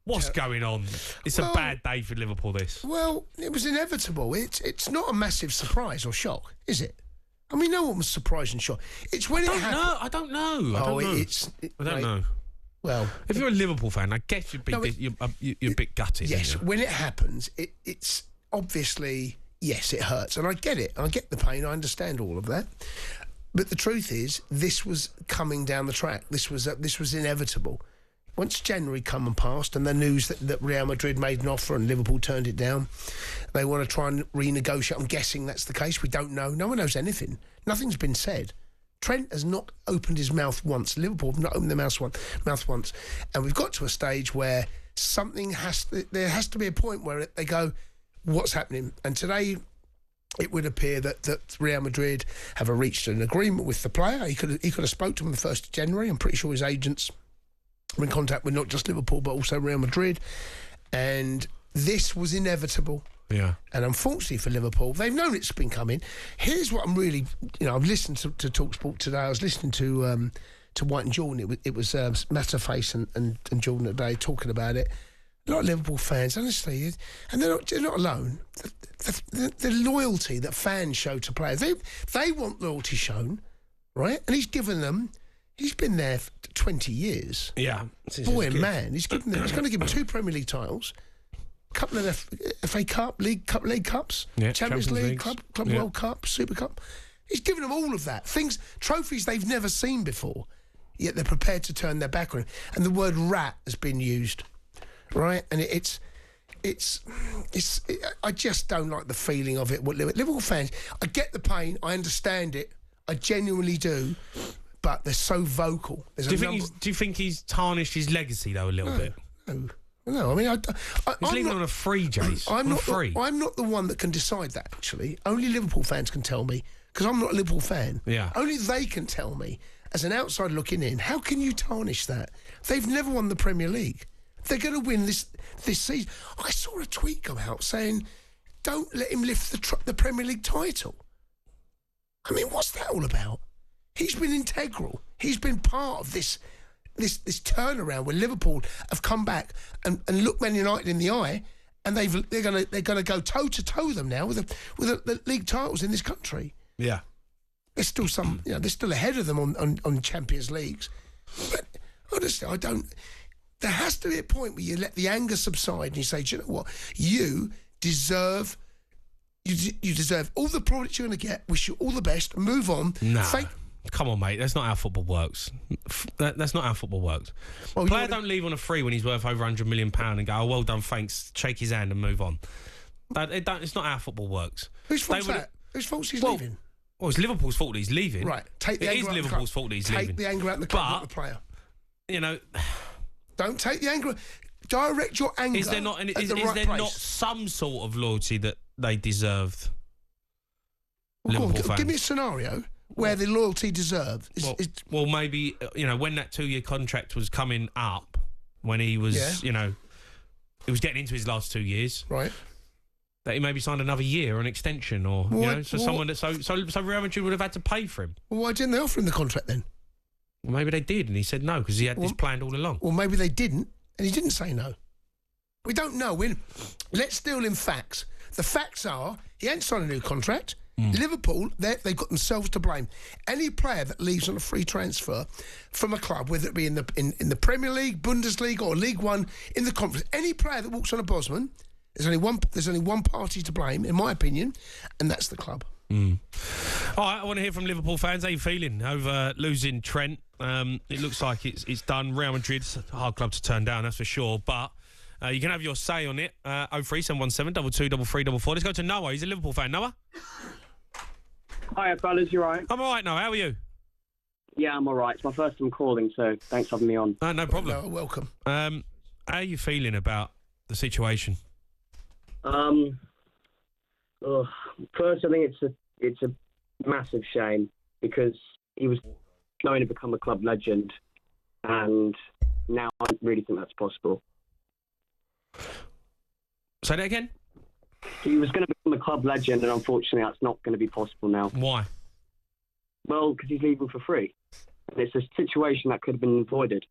What's going on? It's a bad day for Liverpool, this. Well, it was inevitable. It's not a massive surprise or shock, is it? I mean, no one was surprised and shocked. It's when it happened. I don't know. I don't know. Well, if you're a Liverpool fan, I guess you're a bit gutted. Yes, when it happens, it's obviously, yes, it hurts. And I get it. I get the pain. I understand all of that. But the truth is, this was coming down the track. This was inevitable. Once January come and passed and the news that Real Madrid made an offer and Liverpool turned it down, they want to try and renegotiate. I'm guessing that's the case. We don't know. No one knows anything. Nothing's been said. Trent has not opened his mouth once. Liverpool have not opened their mouth once. And we've got to a stage where there has to be a point where they go, what's happening? And today it would appear that Real Madrid have reached an agreement with the player. He could have spoke to him on the 1st of January. I'm pretty sure his agents were in contact with not just Liverpool but also Real Madrid. And this was inevitable. Yeah. And unfortunately for Liverpool, they've known it's been coming. Here's what I'm really, I've listened to talkSPORT today. I was listening to White and Jordan. It was Matterface and Jordan today talking about it. A lot of Liverpool fans, honestly, and they're not alone. The loyalty that fans show to players, they want loyalty shown, right? And he's been there for 20 years. Yeah. Boy and man. He's going to give them 2 Premier League titles, a couple of FA Cup, League Cups, Champions League, Club World Cup, Super Cup. He's given them all of that. Trophies they've never seen before, yet they're prepared to turn their back on him. And the word rat has been used, right? And I just don't like the feeling of it. Liverpool fans, I get the pain, I understand it, I genuinely do, but they're so vocal. Do you think he's tarnished his legacy though a little bit? No, I mean, he's leaving on a free, Jace. I'm not the one that can decide that. Actually, only Liverpool fans can tell me, because I'm not a Liverpool fan. Yeah. Only they can tell me, as an outsider looking in, how can you tarnish that? They've never won the Premier League. They're going to win this season. I saw a tweet come out saying, "Don't let him lift the Premier League title." I mean, what's that all about? He's been integral. He's been part of this turnaround where Liverpool have come back and looked Man United in the eye, and they're gonna go toe to toe with them now with the league titles in this country. Yeah, there's still they're still ahead of them on Champions Leagues. But honestly, I don't. There has to be a point where you let the anger subside and you say, do you know what? You deserve all the products you're going to get. Wish you all the best. Move on. Nah. Come on, mate. That's not how football works. That's not how football works. Well, player don't leave on a free when he's worth over £100 million and go, "Oh, well done, thanks." Shake his hand and move on. It's not how football works. Whose fault's that? Whose fault's he's leaving? Well, it's Liverpool's fault that he's leaving. Right. It is Liverpool's fault that he's leaving. Take the anger out of the club, not the player. Don't take the anger. Direct your anger. Is there not some sort of loyalty that they deserved? Well, give me a scenario where the loyalty deserved. Well, maybe when that 2-year contract was coming up, when he was he was getting into his last 2 years, right? That he maybe signed another year or an extension, or so Real Madrid would have had to pay for him. Well, why didn't they offer him the contract then? Well, maybe they did, and he said no because he had this planned all along. Well, maybe they didn't, and he didn't say no. We don't know. Let's deal in facts. The facts are he ain't signed a new contract. Liverpool, they've got themselves to blame. Any player that leaves on a free transfer from a club, whether it be in the Premier League, Bundesliga, or League One, in the conference, any player that walks on a Bosman, there's only one party to blame, in my opinion, and that's the club. All right, I want to hear from Liverpool fans. How are you feeling over losing Trent? It looks like it's done. Real Madrid's a hard club to turn down, that's for sure. But you can have your say on it. 03717 223344. Let's go to Noah. He's a Liverpool fan. Noah? Hiya, fellas. You right? I'm all right, Noah. How are you? Yeah, I'm all right. It's my first time calling, so thanks for having me on. No problem. No, welcome. How are you feeling about the situation? First, I think it's a massive shame because he was going to become a club legend, and now I don't really think that's possible. Say that again? He was going to become a club legend, and unfortunately that's not going to be possible now. Why? Well, because he's leaving for free. And it's a situation that could have been avoided.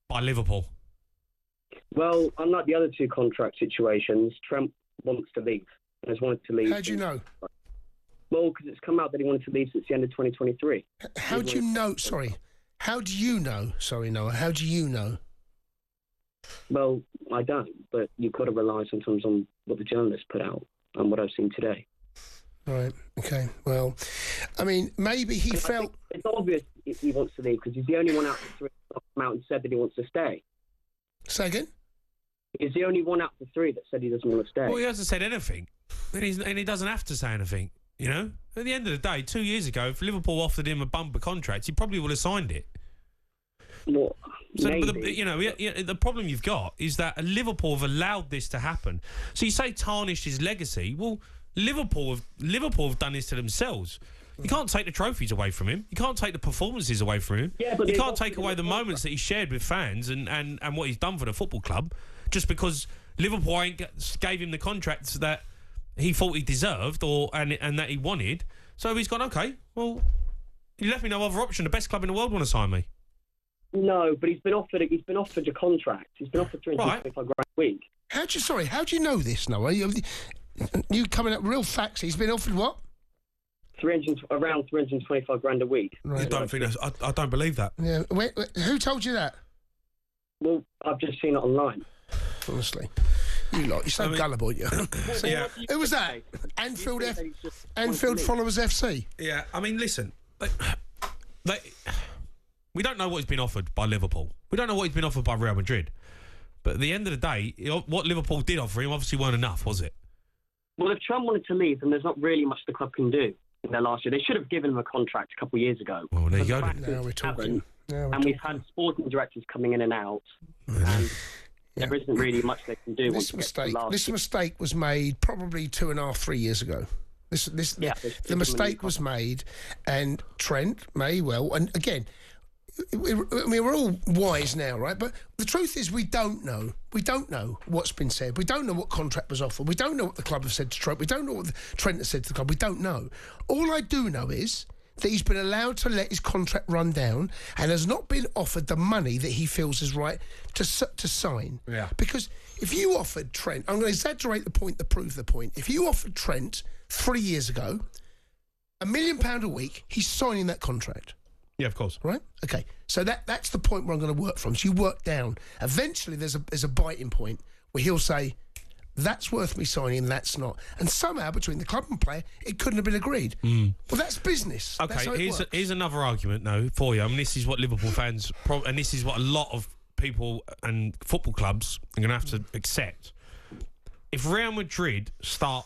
By Liverpool? Well, unlike the other two contract situations, Trent wants to leave. Has wanted to leave. How do you know? Well, because it's come out that he wanted to leave since the end of 2023. How do you know? Sorry. How do you know? Sorry, Noah. How do you know? Well, I don't, but you've got to rely sometimes on what the journalists put out and what I've seen today. Right. Okay. Well, I mean, maybe he felt... It's obvious he wants to leave because he's the only one out of three that's come out and said that he wants to stay. Say again? He's the only one out of three that said he doesn't want to stay. Well, he hasn't said anything, and he doesn't have to say anything. You know, at the end of the day, 2 years ago, if Liverpool offered him a bumper contract, he probably would have signed it. Well, so, maybe. but the problem you've got is that Liverpool have allowed this to happen. So you say tarnished his legacy. Well, Liverpool have done this to themselves. You can't take the trophies away from him. You can't take the performances away from him. Yeah, but you can't take away the moments that he shared with fans and what he's done for the football club just because Liverpool gave him the contracts that he thought he deserved and that he wanted. So he's gone, okay, well, you left me no other option. The best club in the world want to sign me. No, but he's been offered a contract. He's been offered £325 grand a week. How do you know this, Noah? You coming up with real facts. He's been offered what? Around £325 grand a week. Right. I don't think I don't believe that. Yeah. Wait, who told you that? Well, I've just seen it online. Honestly, you're so gullible, aren't you? Yeah. Who was that? Anfield Followers FC. Yeah, I mean, listen, we don't know what he's been offered by Liverpool. We don't know what he's been offered by Real Madrid. But at the end of the day, what Liverpool did offer him obviously weren't enough, was it? Well, if Trump wanted to leave, then there's not really much the club can do in their last year. They should have given him a contract a couple of years ago. Well, there you go. Now we're talking. We've had sporting directors coming in and out, and there isn't really much they can do. This mistake was made probably 2.5, 3 years ago. The mistake was made, and Trent may well. And again, we're all wise now, right? But the truth is, we don't know. We don't know what's been said. We don't know what contract was offered. We don't know what the club have said to Trent. We don't know what Trent has said to the club. We don't know. All I do know is that he's been allowed to let his contract run down and has not been offered the money that he feels is right to sign. Yeah. Because if you offered Trent, I'm going to exaggerate the point to prove the point. If you offered Trent 3 years ago £1 million a week, he's signing that contract. Yeah, of course. Right? Okay. So that's the point where I'm going to work from. So you work down. Eventually, there's a biting point where he'll say, that's worth me signing, that's not. And somehow, between the club and player, it couldn't have been agreed. Well, that's business. Okay, that's here's another argument, though, for you. I mean, this is what Liverpool fans, and this is what a lot of people and football clubs are going to have to accept. If Real Madrid start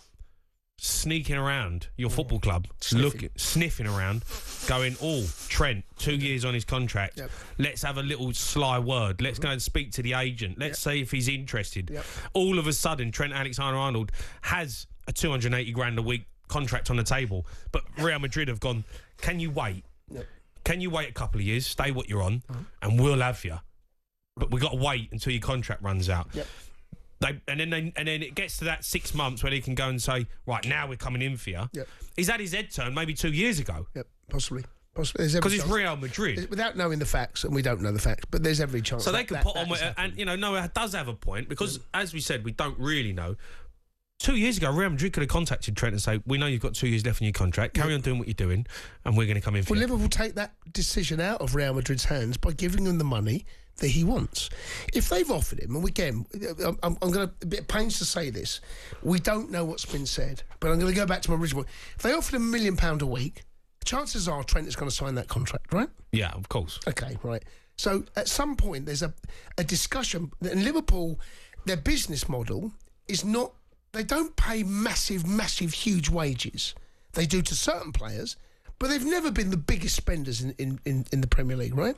sneaking around your football club, sniffing around, going, Trent, 2 years on his contract. Yep. Let's have a little sly word. Let's go and speak to the agent. Let's see if he's interested. Yep. All of a sudden, Trent Alexander-Arnold has a 280 grand a week contract on the table, but Real Madrid have gone, can you wait? Yep. Can you wait a couple of years, stay what you're on, and we'll have you. But we've got to wait until your contract runs out. Yep. And then it gets to that 6 months where they can go and say, right, now we're coming in for you. Yep. He's had his head turned maybe 2 years ago. Yep, possibly. Because it's Real Madrid. Without knowing the facts, and we don't know the facts, but there's every chance. So they could put on, and Noah does have a point, because as we said, we don't really know. 2 years ago, Real Madrid could have contacted Trent and say, we know you've got 2 years left in your contract, carry on doing what you're doing, and we're going to come in for you. Well, Liverpool take that decision out of Real Madrid's hands by giving him the money that he wants. If they've offered him, and again, I'm going to a bit of pains to say this, we don't know what's been said, but I'm going to go back to my original point. If they offered him £1 million a week, chances are Trent is going to sign that contract, right? Yeah, of course. Okay, right. So at some point, there's a discussion. In Liverpool, their business model is not, they don't pay massive, huge wages. They do to certain players, but they've never been the biggest spenders in the Premier League, right?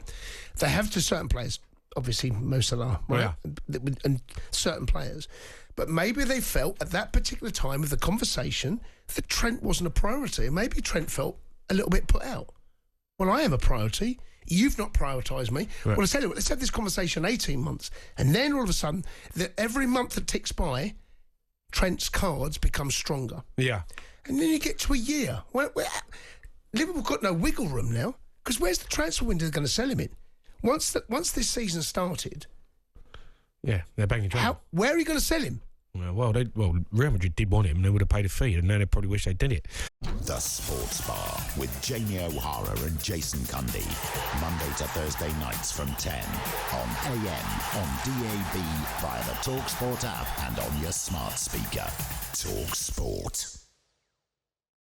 They have to certain players, obviously Mo Salah, right? Yeah. And certain players. But maybe they felt at that particular time of the conversation that Trent wasn't a priority. And maybe Trent felt a little bit put out. Well, I am a priority. You've not prioritised me. Right. Well, I tell you what, let's have this conversation 18 months. And then all of a sudden, every month that ticks by, Trent's cards become stronger. Yeah. And then you get to a year. Liverpool got no wiggle room now, because where's the transfer window going to sell him in? Once this season started, Yeah, they're banging trouble. Where are you going to sell him? Well, Real Madrid did want him, and they would have paid a fee, and now they probably wish they did it. The Sports Bar with Jamie O'Hara and Jason Cundy. Monday to Thursday nights from 10 on AM, on DAB, via the talkSPORT app and on your smart speaker. talkSPORT.